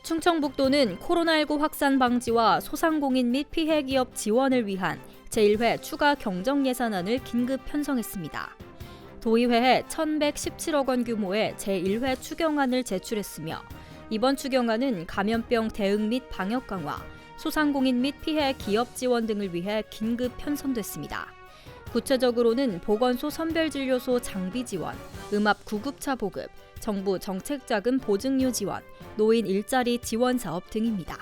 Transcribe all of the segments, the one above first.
충청북도는 코로나19 확산 방지와 소상공인 및 피해 기업 지원을 위한 제1회 추가 경정 예산안을 긴급 편성했습니다. 도의회에 1,117억 원 규모의 제1회 추경안을 제출했으며 이번 추경안은 감염병 대응 및 방역 강화, 소상공인 및 피해 기업 지원 등을 위해 긴급 편성됐습니다. 구체적으로는 보건소 선별진료소 장비 지원, 음압 구급차 보급, 정부 정책자금 보증료 지원, 노인 일자리 지원 사업 등입니다.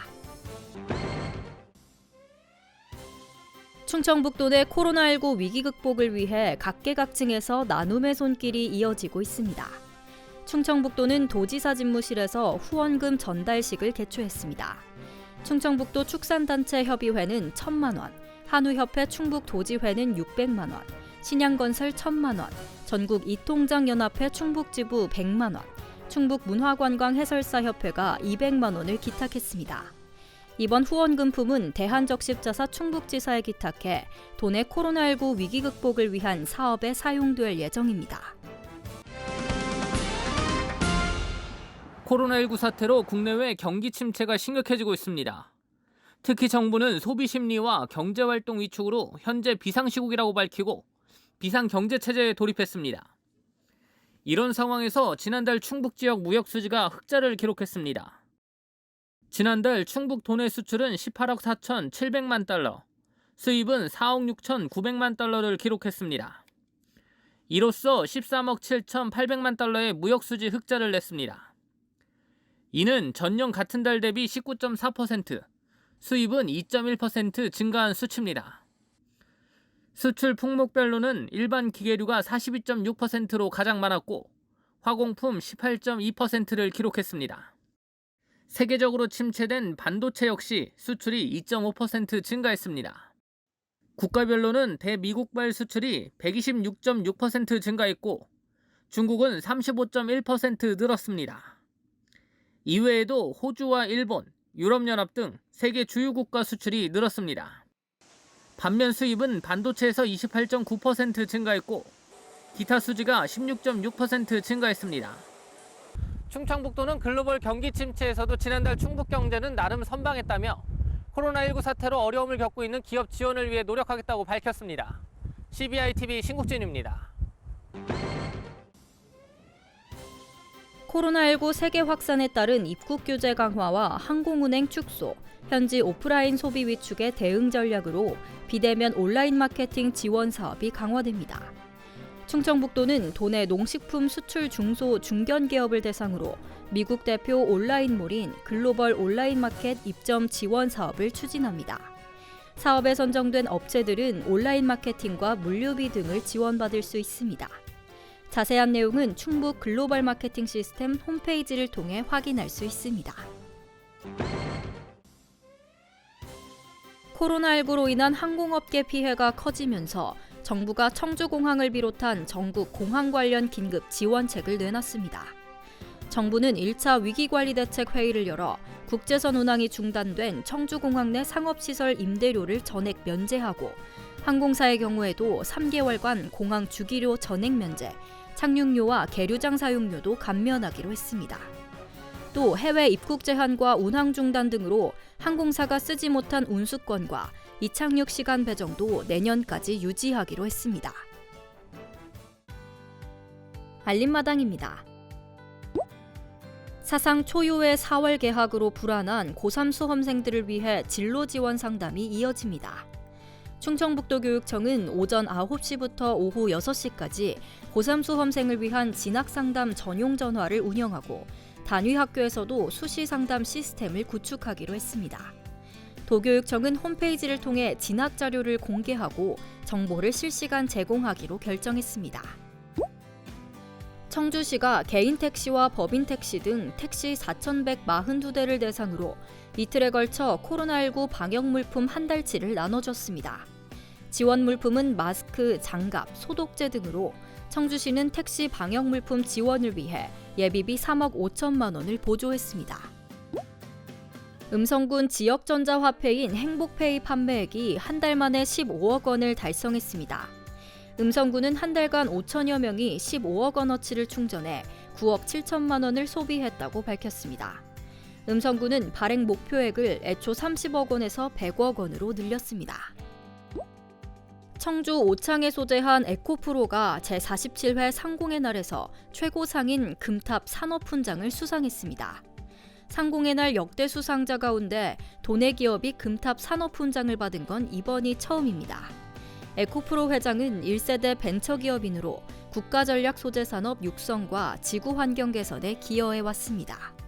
충청북도 내 코로나19 위기 극복을 위해 각계각층에서 나눔의 손길이 이어지고 있습니다. 충청북도는 도지사 집무실에서 후원금 전달식을 개최했습니다. 충청북도 축산단체 협의회는 1,000만 원, 한우협회 충북도지회는 600만 원, 신양건설 1,000만 원, 전국 이통장연합회 충북지부 100만 원, 충북문화관광해설사협회가 200만 원을 기탁했습니다. 이번 후원금품은 대한적십자사 충북지사에 기탁해 도내 코로나19 위기 극복을 위한 사업에 사용될 예정입니다. 코로나19 사태로 국내외 경기 침체가 심각해지고 있습니다. 특히 정부는 소비 심리와 경제활동 위축으로 현재 비상시국이라고 밝히고 비상경제체제에 돌입했습니다. 이런 상황에서 지난달 충북 지역 무역 수지가 흑자를 기록했습니다. 지난달 충북 도내 수출은 18억 4,700만 달러, 수입은 4억 6,900만 달러를 기록했습니다. 이로써 13억 7,800만 달러의 무역 수지 흑자를 냈습니다. 이는 전년 같은 달 대비 19.4%, 수입은 2.1% 증가한 수치입니다. 수출 품목별로는 일반 기계류가 42.6%로 가장 많았고 화공품 18.2%를 기록했습니다. 세계적으로 침체된 반도체 역시 수출이 2.5% 증가했습니다. 국가별로는 대미국발 수출이 126.6% 증가했고 중국은 35.1% 늘었습니다. 이외에도 호주와 일본, 유럽연합 등 세계 주요 국가 수출이 늘었습니다. 반면 수입은 반도체에서 28.9% 증가했고 기타 수지가 16.6% 증가했습니다. 충청북도는 글로벌 경기 침체에서도 지난달 충북 경제는 나름 선방했다며 코로나19 사태로 어려움을 겪고 있는 기업 지원을 위해 노력하겠다고 밝혔습니다. CBI-TV 신국진입니다. 코로나19 세계 확산에 따른 입국 규제 강화와 항공운행 축소, 현지 오프라인 소비 위축의 대응 전략으로 비대면 온라인 마케팅 지원 사업이 강화됩니다. 충청북도는 도내 농식품 수출 중소 중견 기업을 대상으로 미국 대표 온라인몰인 글로벌 온라인 마켓 입점 지원 사업을 추진합니다. 사업에 선정된 업체들은 온라인 마케팅과 물류비 등을 지원받을 수 있습니다. 자세한 내용은 충북 글로벌 마케팅 시스템 홈페이지를 통해 확인할 수 있습니다. 코로나19로 인한 항공업계 피해가 커지면서 정부가 청주공항을 비롯한 전국 공항 관련 긴급 지원책을 내놨습니다. 정부는 1차 위기관리대책 회의를 열어 국제선 운항이 중단된 청주공항 내 상업시설 임대료를 전액 면제하고 항공사의 경우에도 3개월간 공항 주기료 전액 면제, 착륙료와 계류장 사용료도 감면하기로 했습니다. 또 해외 입국 제한과 운항 중단 등으로 항공사가 쓰지 못한 운수권과 이착륙 시간 배정도 내년까지 유지하기로 했습니다. 알림마당입니다. 사상 초유의 4월 개학으로 불안한 고3 수험생들을 위해 진로 지원 상담이 이어집니다. 충청북도 교육청은 오전 9시부터 오후 6시까지 고3 수험생을 위한 진학상담 전용 전화를 운영하고 단위 학교에서도 수시 상담 시스템을 구축하기로 했습니다. 도교육청은 홈페이지를 통해 진학 자료를 공개하고 정보를 실시간 제공하기로 결정했습니다. 청주시가 개인 택시와 법인 택시 등 택시 4,142대를 대상으로 이틀에 걸쳐 코로나19 방역 물품 한 달치를 나눠줬습니다. 지원 물품은 마스크, 장갑, 소독제 등으로 청주시는 택시 방역 물품 지원을 위해 예비비 3억 5천만 원을 보조했습니다. 음성군 지역전자화폐인 행복페이 판매액이 한 달 만에 15억 원을 달성했습니다. 음성군은 한 달간 5천여 명이 15억 원어치를 충전해 9억 7천만 원을 소비했다고 밝혔습니다. 음성군은 발행 목표액을 애초 30억 원에서 100억 원으로 늘렸습니다. 청주 오창에 소재한 에코프로가 제47회 상공의 날에서 최고상인 금탑 산업훈장을 수상했습니다. 상공의 날 역대 수상자 가운데 도내 기업이 금탑 산업훈장을 받은 건 이번이 처음입니다. 에코프로 회장은 1세대 벤처기업인으로 국가전략 소재산업 육성과 지구환경 개선에 기여해왔습니다.